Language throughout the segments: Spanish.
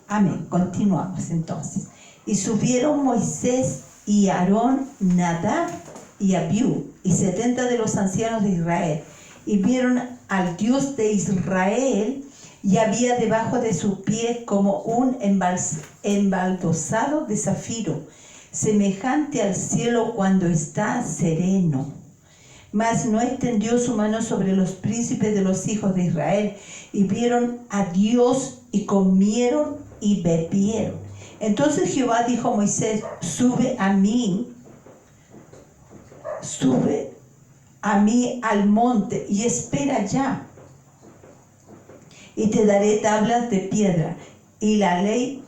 Amén. Continuamos entonces. Y subieron Moisés y Aarón, Nadab y Abiú, y 70 de los ancianos de Israel, y vieron al Dios de Israel, y había debajo de sus pies como un embaldosado de zafiro, semejante al cielo cuando está sereno. Mas no extendió su mano sobre los príncipes de los hijos de Israel, y vieron a Dios, y comieron y bebieron. Entonces Jehová dijo a Moisés: sube a mí al monte y espera allá, y te daré tablas de piedra y la ley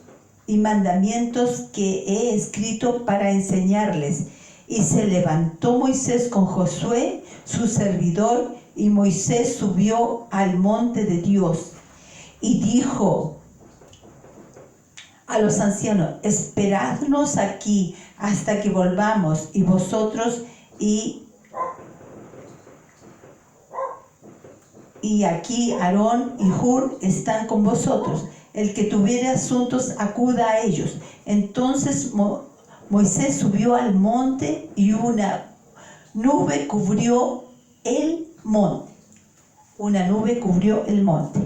y mandamientos que he escrito para enseñarles. Y se levantó Moisés con Josué, su servidor, y Moisés subió al monte de Dios, y dijo a los ancianos: esperadnos aquí hasta que volvamos, y vosotros y aquí Aarón y Hur están con vosotros. El que tuviere asuntos, acuda a ellos. Entonces Moisés subió al monte, y una nube cubrió el monte. Una nube cubrió el monte.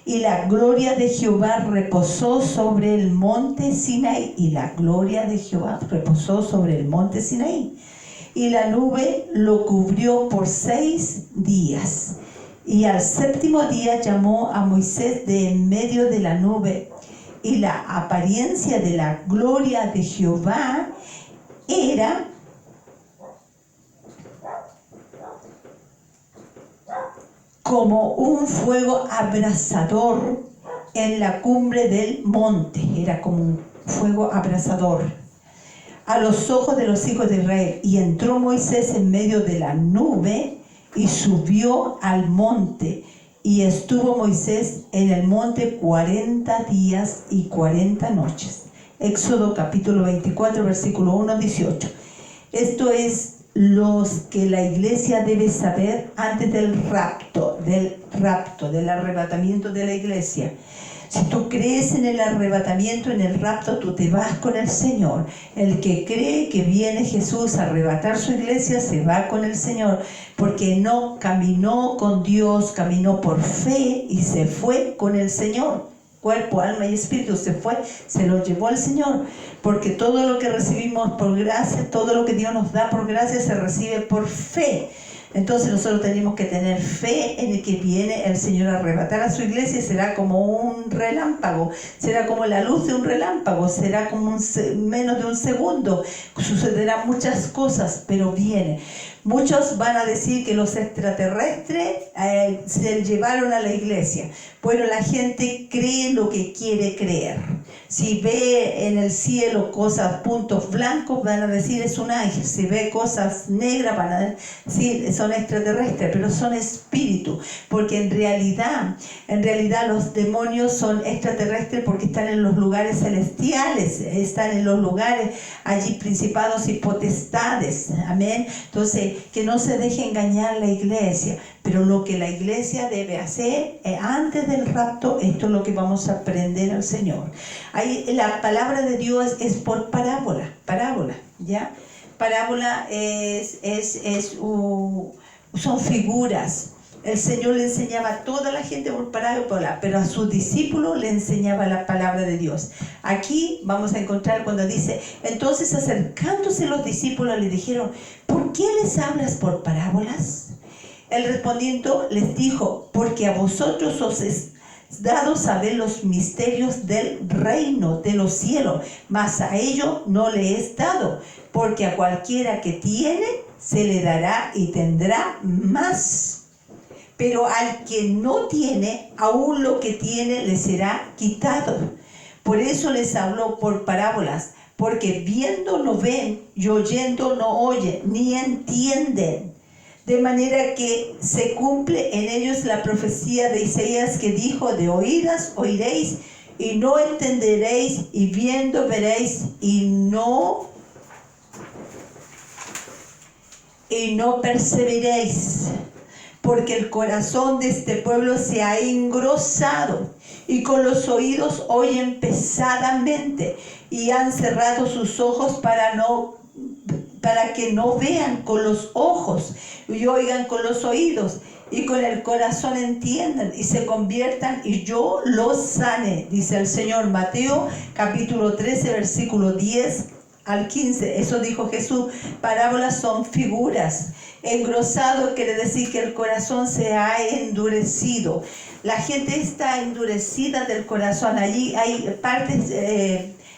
Y la gloria de Jehová reposó sobre el monte Sinaí. Y la gloria de Jehová reposó sobre el monte Sinaí. Y la nube lo cubrió por 6 días. Y al 7º día llamó a Moisés de en medio de la nube. Y la apariencia de la gloria de Jehová era como un fuego abrasador en la cumbre del monte. Era como un fuego abrasador a los ojos de los hijos de Israel. Y entró Moisés en medio de la nube y subió al monte. Y estuvo Moisés en el monte 40 días y 40 noches. Éxodo capítulo 24, versículo 1-18. Esto es los que la iglesia debe saber antes del rapto, del arrebatamiento de la iglesia. Si tú crees en el arrebatamiento, en el rapto, tú te vas con el Señor. El que cree que viene Jesús a arrebatar su iglesia, se va con el Señor, porque no caminó con Dios, caminó por fe y se fue con el Señor. Cuerpo, alma y espíritu se fue, se lo llevó el Señor, porque todo lo que recibimos por gracia, todo lo que Dios nos da por gracia, se recibe por fe. Entonces nosotros tenemos que tener fe en el que viene el Señor a arrebatar a su iglesia. Será como un relámpago, será como la luz de un relámpago, será como menos de un segundo. Sucederán muchas cosas, pero viene. Muchos van a decir que los extraterrestres se llevaron a la iglesia. Bueno, la gente cree lo que quiere creer. Si ve en el cielo cosas, puntos blancos, van a decir es un ángel. Si ve cosas negras, van a decir son extraterrestres, pero son espíritus. Porque en realidad los demonios son extraterrestres porque están en los lugares celestiales, están en los lugares allí principados y potestades. Amén. Entonces, que no se deje engañar la iglesia. Pero lo que la iglesia debe hacer antes del rapto, esto es lo que vamos a aprender al Señor. Ahí, la palabra de Dios es por parábola, ¿ya? Parábola son figuras. El Señor le enseñaba a toda la gente por parábola, pero a sus discípulos le enseñaba la palabra de Dios. Aquí vamos a encontrar cuando dice: entonces acercándose los discípulos le dijeron: ¿por qué les hablas por parábolas? Él respondiendo les dijo: porque a vosotros os es dado saber los misterios del reino de los cielos, mas a ellos no le es dado, porque a cualquiera que tiene se le dará y tendrá más. Pero al que no tiene, aún lo que tiene le será quitado. Por eso les habló por parábolas, porque viendo no ven y oyendo no oyen, ni entienden. De manera que se cumple en ellos la profecía de Isaías que dijo: de oídas oiréis y no entenderéis, y viendo veréis y no perseveréis. Porque el corazón de este pueblo se ha engrosado y con los oídos oyen pesadamente, y han cerrado sus ojos para que no vean con los ojos y oigan con los oídos, y con el corazón entiendan y se conviertan y yo los sane, dice el Señor. Mateo capítulo 13, versículo 10 al 15. Eso dijo Jesús. Parábolas son figuras. Engrosado quiere decir que el corazón se ha endurecido. La gente está endurecida del corazón. Allí hay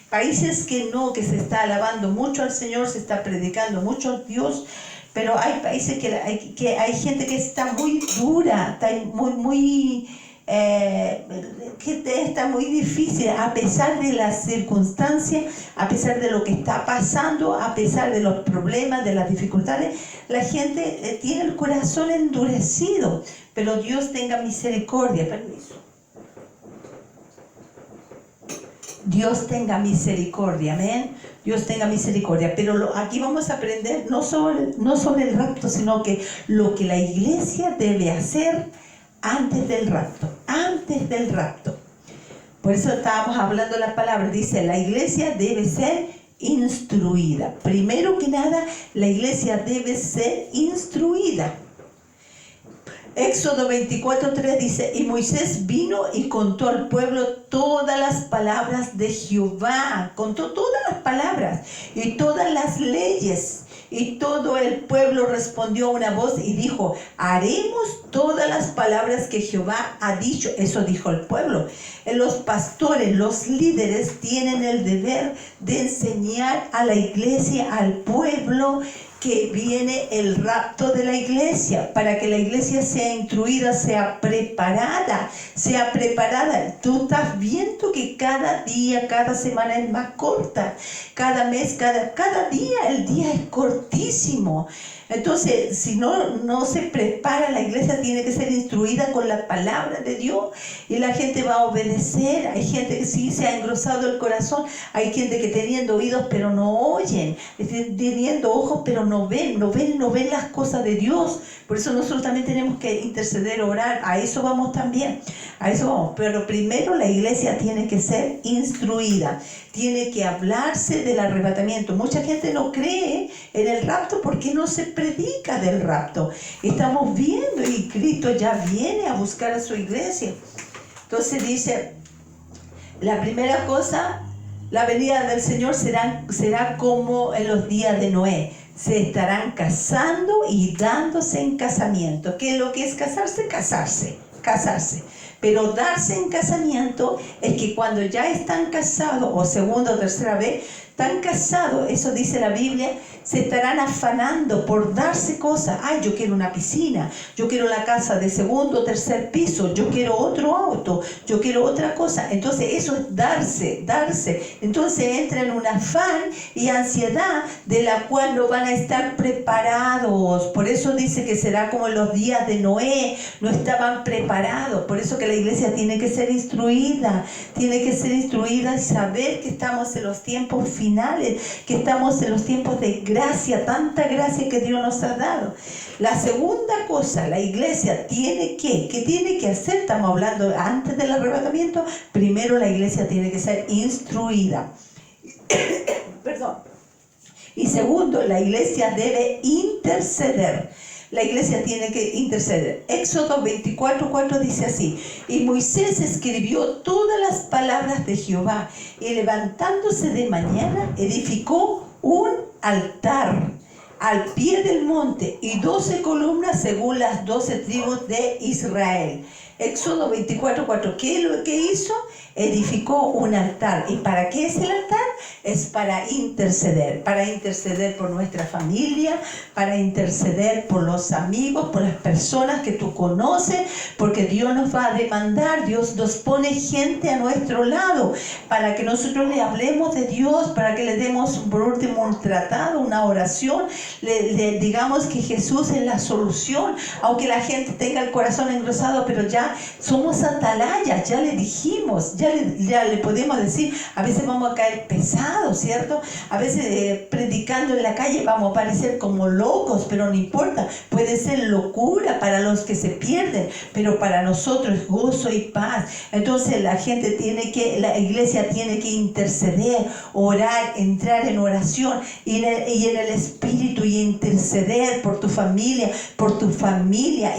países que se está alabando mucho al Señor, se está predicando mucho a Dios, pero hay países que hay gente que está muy dura, está que está muy difícil, a pesar de las circunstancias, a pesar de lo que está pasando, a pesar de los problemas, de las dificultades. La gente tiene el corazón endurecido, pero Dios tenga misericordia. Permiso. Dios tenga misericordia, amén. Dios tenga misericordia. Pero aquí vamos a aprender no sobre el rapto, sino que lo que la iglesia debe hacer antes del rapto. Antes del rapto. Por eso estábamos hablando de la palabra. Dice, la iglesia debe ser instruida. Primero que nada, la iglesia debe ser instruida. Éxodo 24:3 dice, y Moisés vino y contó al pueblo todas las palabras de Jehová. Contó todas las palabras y todas las leyes. Y todo el pueblo respondió a una voz y dijo, haremos todas las palabras que Jehová ha dicho. Eso dijo el pueblo. Los pastores, los líderes tienen el deber de enseñar a la iglesia, al pueblo, que viene el rapto de la iglesia, para que la iglesia sea instruida, sea preparada. Tú estás viendo que cada día, cada semana es más corta, cada mes, cada día, el día es cortísimo. Entonces, si no se prepara, la iglesia tiene que ser instruida con la palabra de Dios y la gente va a obedecer. Hay gente que sí se ha engrosado el corazón, hay gente que teniendo oídos pero no oyen, teniendo ojos pero no ven las cosas de Dios. Por eso nosotros también tenemos que interceder, orar. A eso vamos también, a eso vamos. Pero primero la iglesia tiene que ser instruida, tiene que hablarse del arrebatamiento. Mucha gente no cree en el rapto porque no se predica del rapto. Estamos viendo y Cristo ya viene a buscar a su iglesia. Entonces dice, la primera cosa, la venida del Señor será como en los días de Noé. Se estarán casando y dándose en casamiento. ¿Qué es lo que es casarse? Casarse. Pero darse en casamiento es que cuando ya están casados, o segunda o tercera vez, están casados, eso dice la Biblia, se estarán afanando por darse cosas. Ay, yo quiero una piscina, yo quiero la casa de segundo o tercer piso, yo quiero otro auto, yo quiero otra cosa. Entonces eso es darse. Entonces entra en un afán y ansiedad de la cual no van a estar preparados. Por eso dice que será como en los días de Noé, no estaban preparados. Por eso que la iglesia tiene que ser instruida y saber que estamos en los tiempos finales, que estamos en los tiempos de gracia, tanta gracia que Dios nos ha dado. La segunda cosa, la iglesia ¿qué tiene que hacer? Estamos hablando antes del arrebatamiento. Primero la iglesia tiene que ser instruida. Perdón. Y segundo, la iglesia debe interceder. La iglesia tiene que interceder. Éxodo 24:4 dice así: y Moisés escribió todas las palabras de Jehová, y levantándose de mañana edificó un altar al pie del monte y 12 columnas según las 12 tribus de Israel. Éxodo 24:4. ¿Qué es lo que hizo? Edificó un altar. ¿Y para qué es el altar? Es para interceder por nuestra familia, para interceder por los amigos, por las personas que tú conoces, porque Dios nos va a demandar. Dios nos pone gente a nuestro lado para que nosotros le hablemos de Dios, para que le demos por último un tratado, una oración, le digamos que Jesús es la solución, aunque la gente tenga el corazón engrosado, pero ya somos atalayas, ya le dijimos, ya le podemos decir, a veces vamos a caer pesados, ¿cierto? A veces predicando en la calle vamos a parecer como locos, pero no importa, puede ser locura para los que se pierden, pero para nosotros es gozo y paz. Entonces la iglesia tiene que interceder, orar, entrar en oración y en el Espíritu, y interceder por tu familia,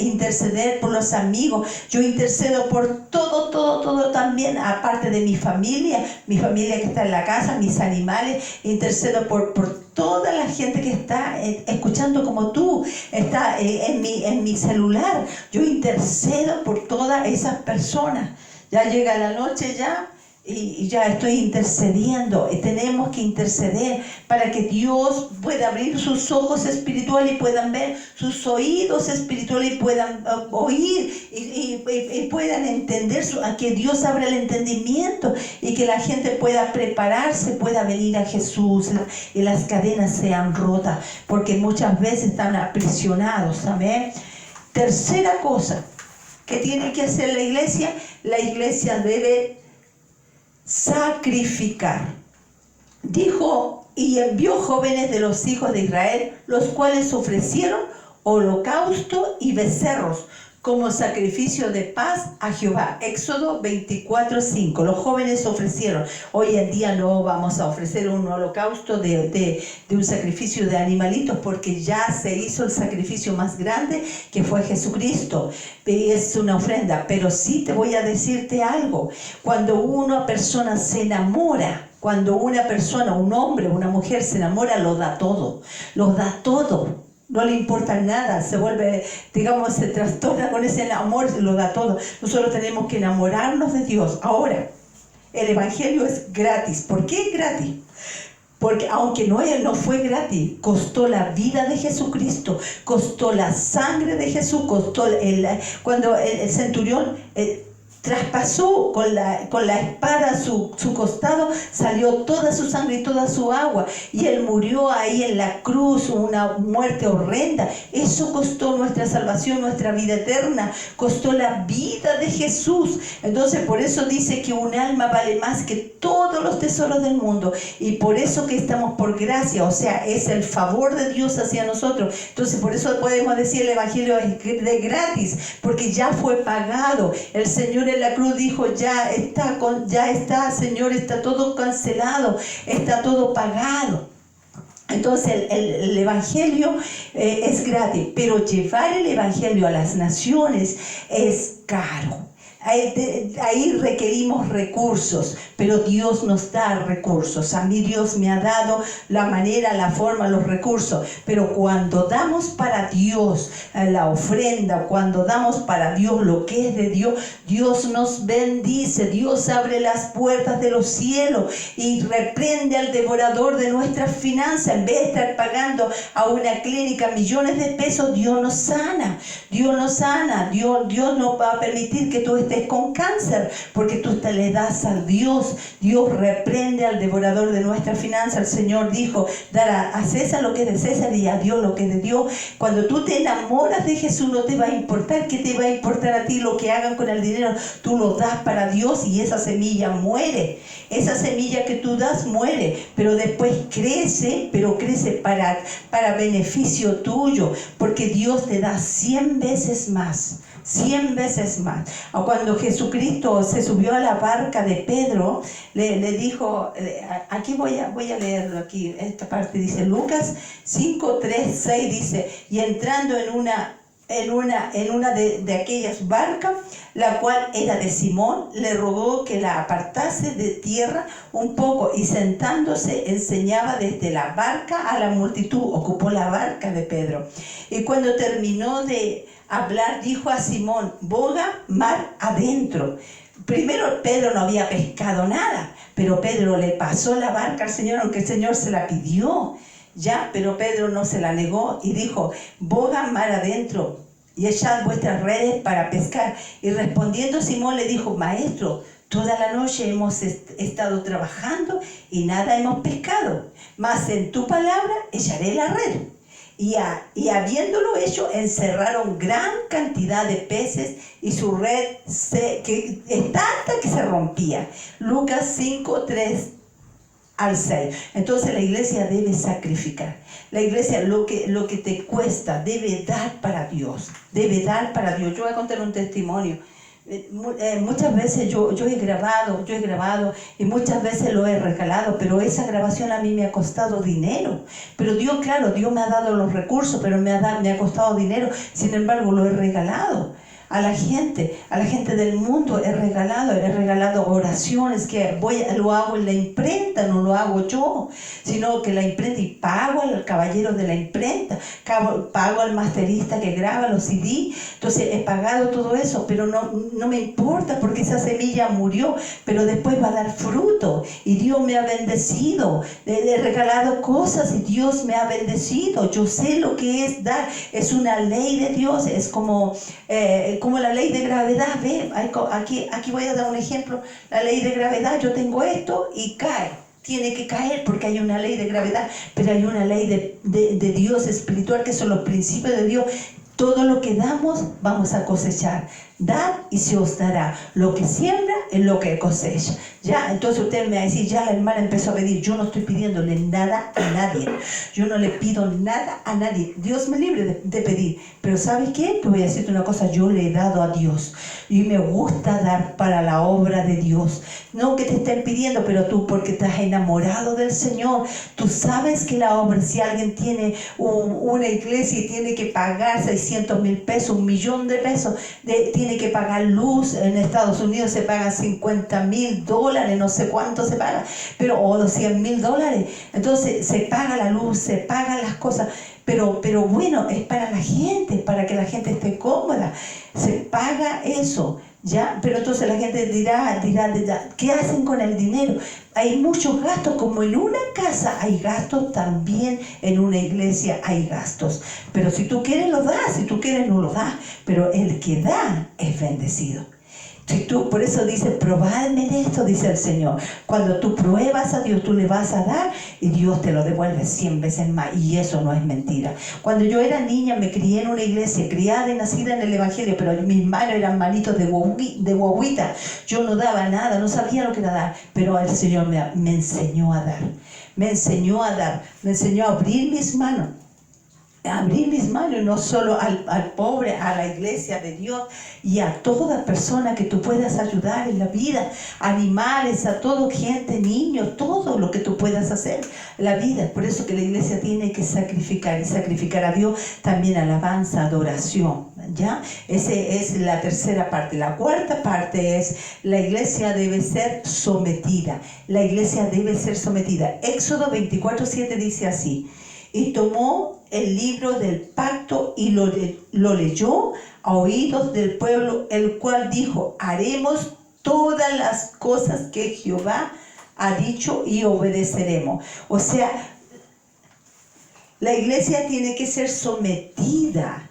interceder por los amigos. Yo intercedo por todo también, aparte de mi familia que está en la casa, mis animales, intercedo por toda la gente que está escuchando como tú, está en mi celular. Yo intercedo por todas esas personas. Ya llega la noche y ya estoy intercediendo. Tenemos que interceder para que Dios pueda abrir sus ojos espirituales y puedan ver, sus oídos espirituales y puedan oír y puedan entender, a que Dios abra el entendimiento y que la gente pueda prepararse, pueda venir a Jesús y las cadenas sean rotas, porque muchas veces están aprisionados. Amén. Tercera cosa que tiene que hacer la iglesia debe sacrificar. Dijo, y envió jóvenes de los hijos de Israel, los cuales ofrecieron holocausto y becerros como sacrificio de paz a Jehová. Éxodo 24:5. Los jóvenes ofrecieron. Hoy en día no vamos a ofrecer un holocausto de un sacrificio de animalitos, porque ya se hizo el sacrificio más grande, que fue Jesucristo. Es una ofrenda. Pero sí te voy a decirte algo. Cuando una persona se enamora, cuando una persona, un hombre, una mujer se enamora, lo da todo. Lo da todo. No le importa nada, se vuelve, se trastorna con ese amor, lo da todo. Nosotros tenemos que enamorarnos de Dios. Ahora, el Evangelio es gratis. ¿Por qué es gratis? Porque aunque no fue gratis, costó la vida de Jesucristo, costó la sangre de Jesús, costó cuando el centurión traspasó con la espada su costado, salió toda su sangre y toda su agua, y él murió ahí en la cruz, una muerte horrenda. Eso costó nuestra salvación, nuestra vida eterna, costó la vida de Jesús. Entonces por eso dice que un alma vale más que todos los tesoros del mundo, y por eso que estamos por gracia, o sea, es el favor de Dios hacia nosotros. Entonces por eso podemos decir el Evangelio es de gratis, porque ya fue pagado. El Señor en la cruz dijo, ya está, Señor, está todo cancelado, está todo pagado. Entonces el Evangelio es gratis, pero llevar el Evangelio a las naciones es caro. Ahí requerimos recursos, pero Dios nos da recursos. A mí Dios me ha dado la manera, la forma, los recursos. Pero cuando damos para Dios la ofrenda, cuando damos para Dios lo que es de Dios, Dios nos bendice. Dios abre las puertas de los cielos y reprende al devorador de nuestras finanzas. En vez de estar pagando a una clínica millones de pesos, Dios nos sana. Dios nos sana. Dios no va a permitir que tú estés con cáncer, porque tú te le das a Dios. Dios reprende al devorador de nuestras finanzas. El Señor dijo, dar a César lo que es de César y a Dios lo que es de Dios. Cuando tú te enamoras de Jesús, no te va a importar qué te va a importar a ti lo que hagan con el dinero. Tú lo das para Dios y esa semilla muere. Esa semilla que tú das muere, pero después crece, pero crece para beneficio tuyo, porque Dios te da 100 veces más. 100 veces más. Cuando Jesucristo se subió a la barca de Pedro, le dijo, aquí voy a leerlo aquí, esta parte dice, Lucas 5, 3, 6 dice, y entrando en una de aquellas barcas, la cual era de Simón, le rogó que la apartase de tierra un poco, y sentándose enseñaba desde la barca a la multitud. Ocupó la barca de Pedro. Y cuando terminó de hablar, dijo a Simón, boga mar adentro. Primero Pedro no había pescado nada, pero Pedro le pasó la barca al Señor, aunque el Señor se la pidió. Ya, pero Pedro no se la negó y dijo, boga mar adentro y echad vuestras redes para pescar. Y respondiendo Simón le dijo, maestro, toda la noche hemos estado trabajando y nada hemos pescado, mas en tu palabra echaré la red. Y habiéndolo hecho, encerraron gran cantidad de peces y su red es tanta que se rompía. Lucas 5:3 al 6. Entonces la iglesia debe sacrificar. La iglesia lo que te cuesta debe dar para Dios. Debe dar para Dios. Yo voy a contar un testimonio. Muchas veces yo he grabado y muchas veces lo he regalado, pero esa grabación a mí me ha costado dinero. Pero Dios, claro, Dios me ha dado los recursos, pero me ha costado dinero. Sin embargo, lo he regalado a la gente del mundo. He regalado oraciones que lo hago en la imprenta, no lo hago yo, sino que la imprenta, y pago al caballero de la imprenta, pago al masterista que graba los CD. Entonces he pagado todo eso, pero no me importa, porque esa semilla murió, pero después va a dar fruto, y Dios me ha bendecido. He regalado cosas y Dios me ha bendecido. Yo sé lo que es dar. Es una ley de Dios. Es como la ley de gravedad. ¿Ve? Aquí voy a dar un ejemplo. La ley de gravedad, yo tengo esto y cae. Tiene que caer porque hay una ley de gravedad, pero hay una ley de Dios espiritual, que son los principios de Dios. Todo lo que damos, vamos a cosechar. Dad y se os dará. Lo que siembra es lo que cosecha. Ya, entonces usted me va a decir, ya la hermana empezó a pedir. Yo no estoy pidiéndole nada a nadie. Yo no le pido nada a nadie. Dios me libre de pedir. Pero ¿sabes qué? Te voy a decirte una cosa. Yo le he dado a Dios. Y me gusta dar para la obra de Dios. No que te estén pidiendo, pero tú, porque estás enamorado del Señor. Tú sabes que la obra, si alguien tiene una iglesia y tiene que pagar 600,000 pesos, 1,000,000 de pesos, tiene que pagar luz. En Estados Unidos se pagan $50,000, no sé cuánto se paga, pero o $100,000. Entonces se paga la luz, se pagan las cosas, pero bueno, es para la gente, para que la gente esté cómoda. Se paga eso. ¿Ya? Pero entonces la gente dirá, ¿qué hacen con el dinero? Hay muchos gastos, como en una casa hay gastos, también en una iglesia hay gastos. Pero si tú quieres lo das, si tú quieres no lo das, pero el que da es bendecido. Por eso dice, probadme en esto, dice el Señor. Cuando tú pruebas a Dios, tú le vas a dar y Dios te lo devuelve 100 veces más. Y eso no es mentira. Cuando yo era niña, me crié en una iglesia, criada y nacida en el Evangelio, pero mis manos eran manitos de guaguita. Yo no daba nada, no sabía lo que era dar, pero el Señor me enseñó a dar. Me enseñó a abrir mis manos. Abrir mis manos, no solo al pobre, a la iglesia de Dios, y a toda persona que tú puedas ayudar en la vida, animales, a todo, gente, niños, todo lo que tú puedas hacer en la vida. Por eso que la iglesia tiene que sacrificar, y sacrificar a Dios también alabanza, adoración. ¿Ya? Esa es la tercera parte. La cuarta parte es, la iglesia debe ser sometida. La iglesia debe ser sometida. Éxodo 24:7 dice así: y tomó el libro del pacto y lo leyó a oídos del pueblo, el cual dijo: haremos todas las cosas que Jehová ha dicho y obedeceremos. O sea, la iglesia tiene que ser sometida.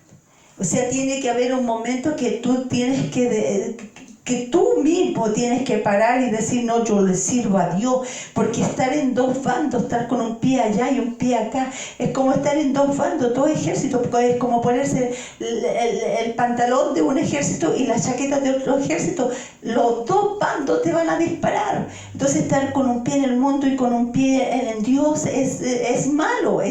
O sea, tiene que haber un momento que tú tienes que tú mismo tienes que parar y decir, no, yo le sirvo a Dios, porque estar en dos bandos, estar con un pie allá y un pie acá, es como estar en dos bandos, dos ejércitos, es como ponerse el pantalón de un ejército y la chaqueta de otro ejército. Los dos bandos te van a disparar. Entonces estar con un pie en el mundo y con un pie en Dios es malo,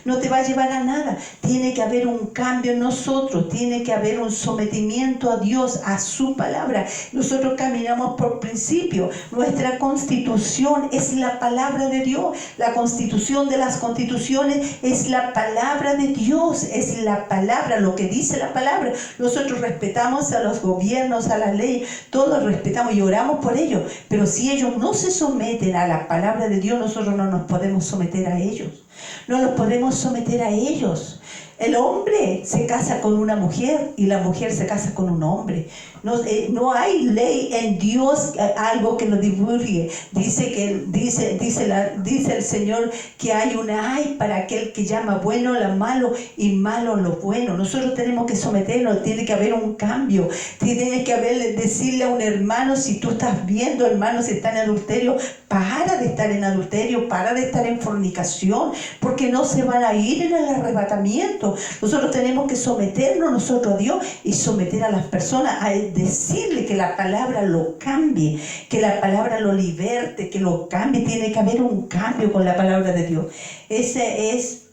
no te va a llevar a nada. Tiene que haber un cambio en nosotros, tiene que haber un sometimiento a Dios, a su palabra. Nosotros caminamos por principio. Nuestra constitución es la palabra de Dios. La constitución de las constituciones es la palabra de Dios, es la palabra, lo que dice la palabra. Nosotros respetamos a los gobiernos, a la ley, todos respetamos y oramos por ellos, pero si ellos no se someten a la palabra de Dios, nosotros no nos podemos someter a ellos. No nos podemos someter a ellos. El hombre se casa con una mujer y la mujer se casa con un hombre. No hay ley en Dios, algo que lo divulgue. Dice el Señor que hay una hay para aquel que llama bueno lo malo y malo lo bueno. Nosotros tenemos que someternos, tiene que haber un cambio. Tiene que decirle a un hermano, si tú estás viendo, hermano, si está en adulterio, para de estar en adulterio, para de estar en fornicación, porque no se van a ir en el arrebatamiento. Nosotros tenemos que someternos nosotros a Dios y someter a las personas, a decirle que la palabra lo cambie, que la palabra lo liberte, que lo cambie. Tiene que haber un cambio con la palabra de Dios. Esa es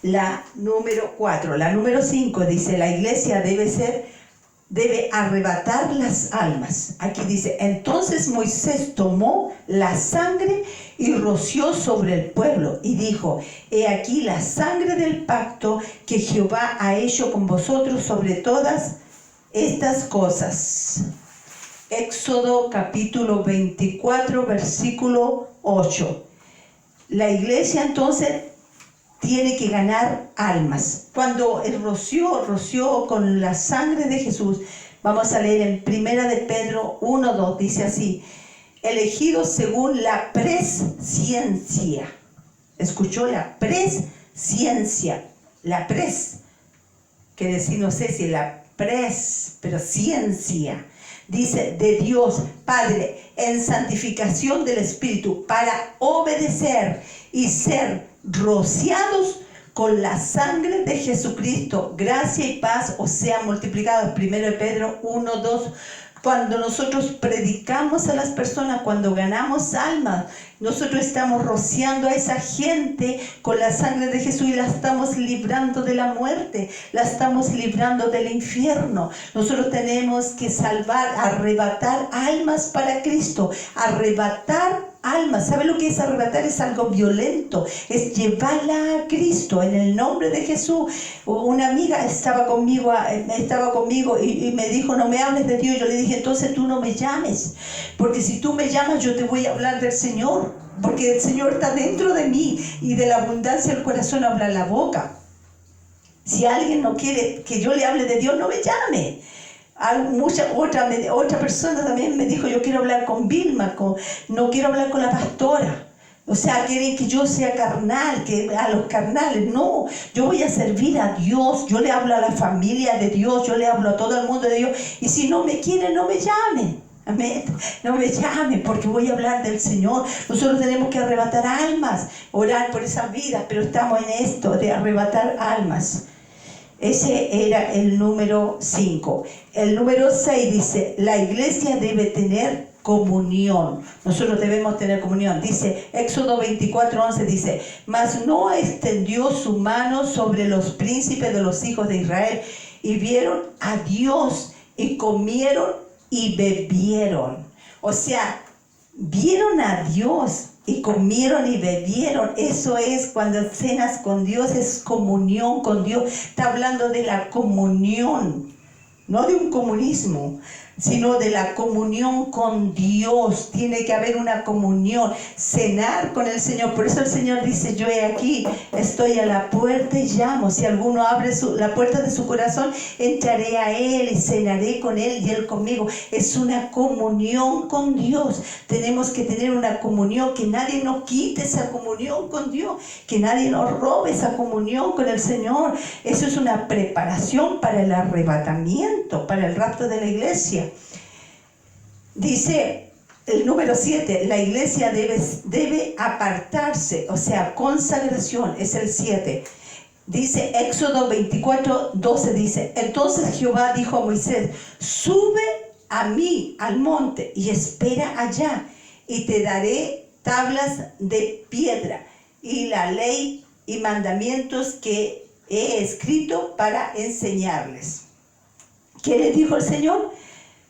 la número 4. La número 5 dice, la iglesia debe arrebatar las almas. Aquí dice, entonces Moisés tomó la sangre y roció sobre el pueblo y dijo, he aquí la sangre del pacto que Jehová ha hecho con vosotros sobre todas estas cosas. Éxodo capítulo 24, versículo 8. La iglesia entonces tiene que ganar almas. Cuando el roció con la sangre de Jesús, vamos a leer en 1 de Pedro 1:2, dice así, elegidos según la presciencia. ¿Escuchó? La presciencia. La quiere decir, no sé si la pero ciencia. Dice, de Dios Padre, en santificación del Espíritu, para obedecer y ser rociados con la sangre de Jesucristo. Gracia y paz os sean multiplicadas. 1 de Pedro 1:2. Cuando nosotros predicamos a las personas, cuando ganamos almas, nosotros estamos rociando a esa gente con la sangre de Jesús y la estamos librando de la muerte, la estamos librando del infierno. Nosotros tenemos que arrebatar almas para Cristo, arrebatar almas. ¿Sabe lo que es arrebatar? Es algo violento, es llevarla a Cristo en el nombre de Jesús. Una amiga estaba conmigo y me dijo, no me hables de Dios. Yo le dije, entonces tú no me llames, porque si tú me llamas yo te voy a hablar del Señor, porque el Señor está dentro de mí y de la abundancia del corazón habla la boca. Si alguien no quiere que yo le hable de Dios, no me llame. Otra persona también me dijo, yo quiero hablar con Vilma, no quiero hablar con la pastora. O sea, quieren que yo sea carnal, que a los carnales. No, yo voy a servir a Dios, yo le hablo a la familia de Dios, yo le hablo a todo el mundo de Dios. Y si no me quieren, no me llamen. Amén. No me llamen, porque voy a hablar del Señor. Nosotros tenemos que arrebatar almas, orar por esas vidas, pero estamos en esto de arrebatar almas. Ese era el número 5. El número 6 dice, la iglesia debe tener comunión. Nosotros debemos tener comunión. Dice, Éxodo 24:11 dice, mas no extendió su mano sobre los príncipes de los hijos de Israel, y vieron a Dios, y comieron y bebieron. O sea, vieron a Dios y comieron y bebieron. Eso es cuando cenas con Dios, es comunión con Dios. Está hablando de la comunión, no de un comunismo, sino de la comunión con Dios. Tiene que haber una comunión, cenar con el Señor. Por eso el Señor dice, yo he aquí, estoy a la puerta y llamo. Si alguno abre la puerta de su corazón, entraré a Él y cenaré con Él y Él conmigo. Es una comunión con Dios. Tenemos que tener una comunión, que nadie nos quite esa comunión con Dios, que nadie nos robe esa comunión con el Señor. Eso es una preparación para el arrebatamiento, para el rapto de la iglesia. Dice el número 7, la iglesia debe apartarse, o sea, consagración, es el 7. Dice Éxodo 24:12, dice, entonces Jehová dijo a Moisés, sube a mí al monte y espera allá, y te daré tablas de piedra y la ley y mandamientos que he escrito para enseñarles. ¿Qué le dijo el Señor?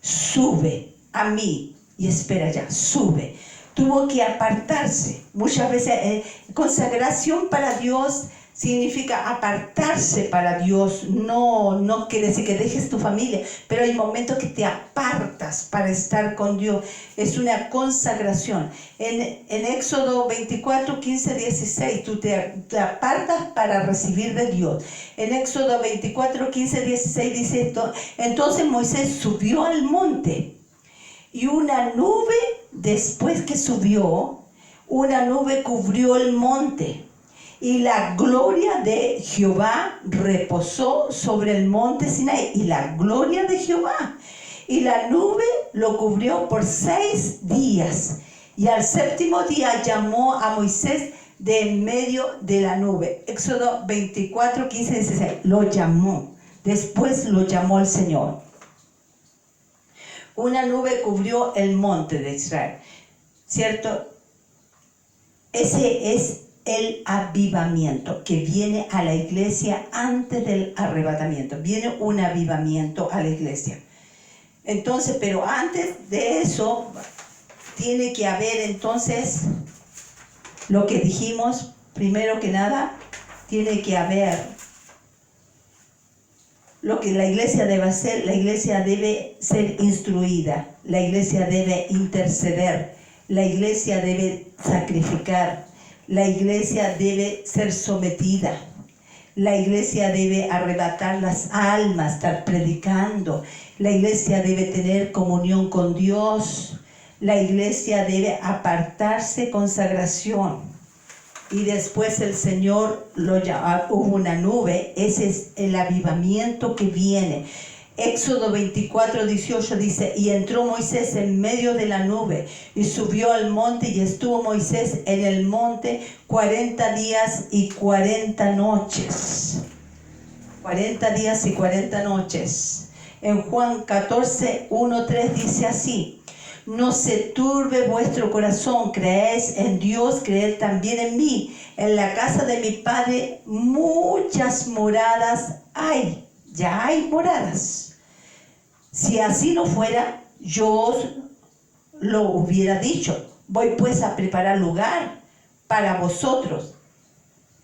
Sube a mí y espera allá, sube. Tuvo que apartarse. Muchas veces consagración para Dios significa apartarse para Dios. No quiere decir que dejes tu familia, pero hay momentos que te apartas para estar con Dios. Es una consagración. En Éxodo 24, 15, 16, tú te apartas para recibir de Dios. En Éxodo 24, 15, 16 dice esto: entonces Moisés subió al monte, y una nube, después que subió, una nube cubrió el monte. Y la gloria de Jehová reposó sobre el monte Sinaí. Y la gloria de Jehová. Y la nube lo cubrió por 6 días. Y al 7º día llamó a Moisés de en medio de la nube. Éxodo 24, 15, 16. Lo llamó. Después lo llamó el Señor. Una nube cubrió el monte de Israel. ¿Cierto? Ese es el avivamiento que viene a la iglesia antes del arrebatamiento. Viene un avivamiento a la iglesia. Entonces, pero antes de eso, tiene que haber entonces lo que dijimos, primero que nada, tiene que haber lo que la iglesia debe hacer. La iglesia debe ser instruida, la iglesia debe interceder, la iglesia debe sacrificar, la iglesia debe ser sometida, la iglesia debe arrebatar las almas, estar predicando, la iglesia debe tener comunión con Dios, la iglesia debe apartarse, consagración. Y después el Señor lo llama, hubo una nube. Ese es el avivamiento que viene. Éxodo 24, 18 dice: y entró Moisés en medio de la nube y subió al monte, y estuvo Moisés en el monte 40 días y 40 noches. 40 días y 40 noches. En Juan 14, 1, 3 dice así: no se turbe vuestro corazón, creéis en Dios, creed también en mí. En la casa de mi Padre muchas moradas hay. Ya hay moradas. Si así no fuera, yo os lo hubiera dicho. Voy pues a preparar lugar para vosotros.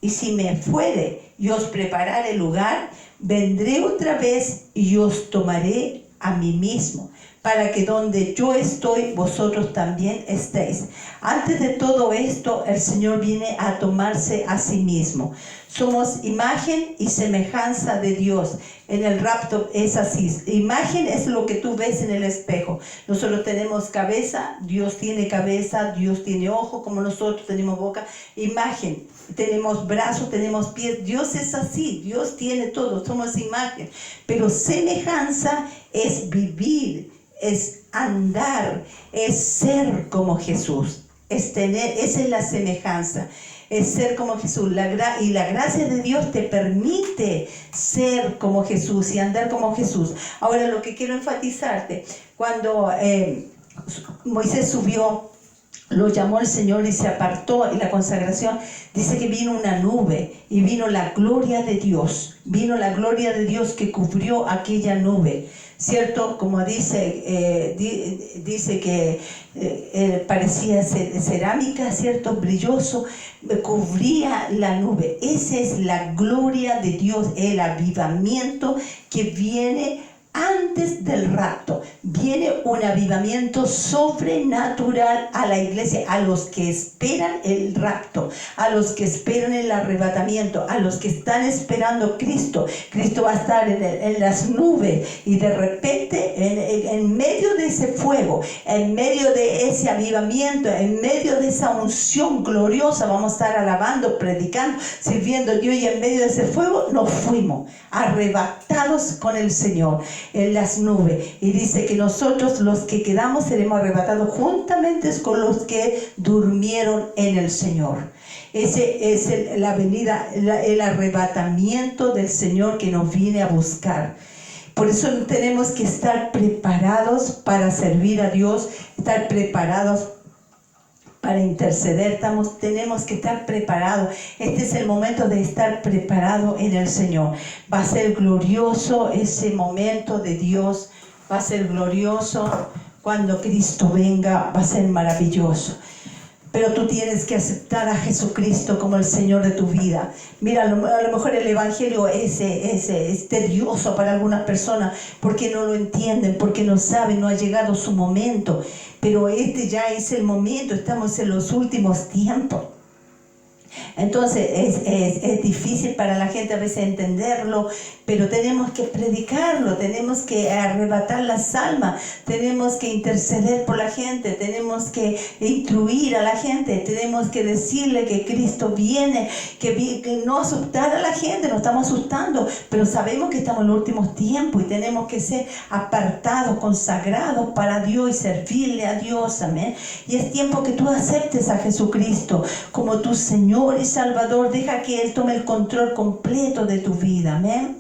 Y si me fuere y os preparare lugar, vendré otra vez y os tomaré a mí mismo, para que donde yo estoy, vosotros también estéis. Antes de todo esto, el Señor viene a tomarse a sí mismo. Somos imagen y semejanza de Dios. En el rapto es así. Imagen es lo que tú ves en el espejo. Nosotros tenemos cabeza, Dios tiene cabeza, Dios tiene ojo, como nosotros tenemos boca. Imagen. Tenemos brazos, tenemos pies. Dios es así. Dios tiene todo. Somos imagen. Pero semejanza es vivir, es andar, es ser como Jesús. Esa es la semejanza. Es ser como Jesús. Y la gracia de Dios te permite ser como Jesús y andar como Jesús. Ahora, lo que quiero enfatizarte, cuando Moisés subió, lo llamó el Señor y se apartó, y la consagración, dice que vino una nube y vino la gloria de Dios. Vino la gloria de Dios que cubrió aquella nube. ¿Cierto? Como dice que parecía cerámica, ¿cierto? Brilloso, cubría la nube. Esa es la gloria de Dios, el avivamiento que viene antes del rapto. Viene un avivamiento sobrenatural a la iglesia, a los que esperan el rapto, a los que esperan el arrebatamiento, a los que están esperando Cristo. Cristo va a estar en las nubes, y de repente en medio de ese fuego, en medio de ese avivamiento, en medio de esa unción gloriosa, vamos a estar alabando, predicando, sirviendo a Dios, y en medio de ese fuego nos fuimos arrebatados con el Señor en las nubes. Y dice que nosotros, los que quedamos, seremos arrebatados juntamente con los que durmieron en el Señor. Ese es la venida, el arrebatamiento del Señor que nos viene a buscar. Por eso tenemos que estar preparados para servir a Dios, estar preparados para interceder. Tenemos que estar preparados. Este es el momento de estar preparado en el Señor. Va a ser glorioso ese momento de Dios. Va a ser glorioso cuando Cristo venga. Va a ser maravilloso. Pero tú tienes que aceptar a Jesucristo como el Señor de tu vida. Mira, a lo mejor el Evangelio es tedioso para algunas personas porque no lo entienden, porque no saben, no ha llegado su momento. Pero este ya es el momento, estamos en los últimos tiempos. Entonces es difícil para la gente a veces entenderlo, pero tenemos que predicarlo, tenemos que arrebatar las almas, tenemos que interceder por la gente, tenemos que instruir a la gente, tenemos que decirle que Cristo viene, que no asustar a la gente, no estamos asustando, pero sabemos que estamos en los últimos tiempos y tenemos que ser apartados, consagrados para Dios y servirle a Dios, amén. Y es tiempo que tú aceptes a Jesucristo como tu Señor y Salvador. Deja que Él tome el control completo de tu vida, amén.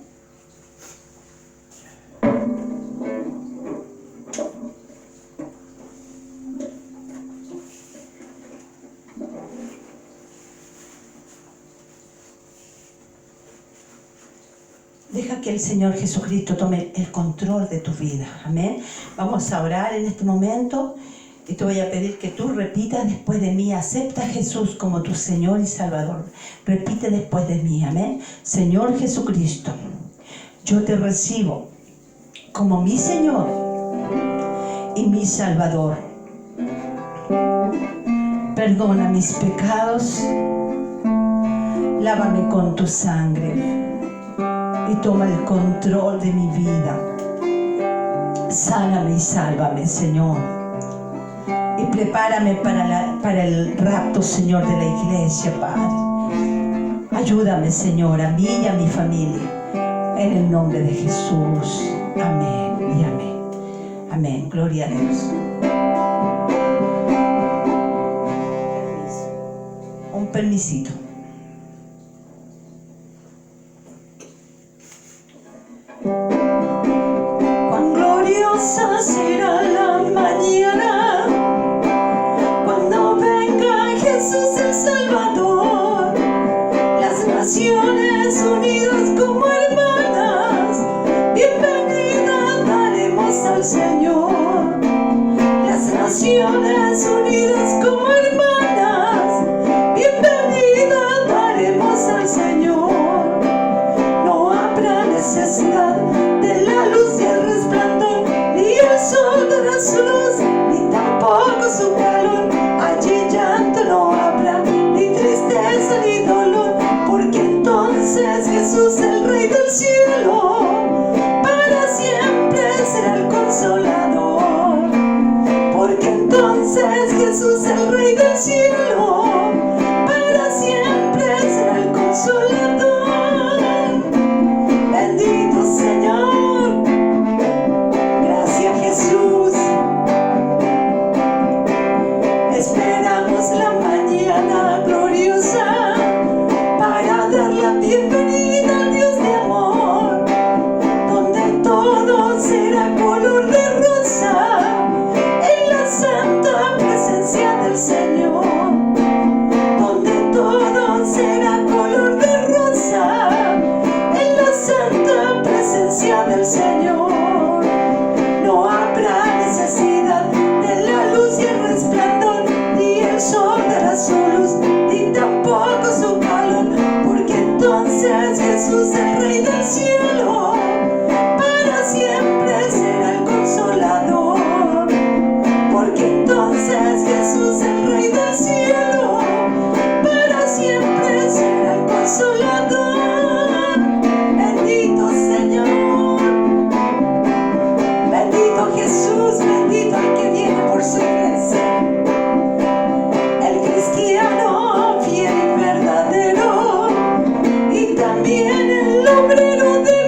Deja que el Señor Jesucristo tome el control de tu vida, amén. Vamos a orar en este momento. Y te voy a pedir que tú repitas después de mí. Acepta a Jesús como tu Señor y Salvador. Repite después de mí, amén. Señor Jesucristo, yo te recibo como mi Señor y mi Salvador. Perdona mis pecados, lávame con tu sangre y toma el control de mi vida. Sáname y sálvame, Señor. Y prepárame para el rapto, Señor, de la iglesia, Padre. Ayúdame, Señor, a mí y a mi familia. En el nombre de Jesús. Amén y amén. Amén. Gloria a Dios. Un permisito. Cuán gloriosa será la mañana Jesús el Salvador, las naciones unidas como hermanas, bienvenida daremos al Señor. Las naciones unidas como hermanas, bienvenida daremos al Señor. No habrá necesidad de la luz y el resplandor, ni el sol dará su luz, ni tampoco su calor. Allí llanto no habrá, ni tristeza ni dolor, porque entonces Jesús, el Rey del cielo, para siempre será el consolador. Porque entonces Jesús, el Rey del cielo, para siempre será el consolador. Bendito Señor, gracias Jesús. Esperamos la mañana gloriosa para dar la bienvenida al Dios de amor, donde todo será color de rosa en la santa presencia del Señor, donde todo será color de rosa en la santa presencia del Señor. No habrá necesidad de la luz y el resplandor, ni el sol dará su luz, ni tampoco su calor, porque entonces Jesús, el Rey del cielo, para siempre será el consolador. Porque entonces Jesús, el Rey del cielo, para siempre será el consolador. Bendito Señor, bendito Jesús, bendito el que viene por su iglesia. El cristiano fiel y verdadero, y también el obrero de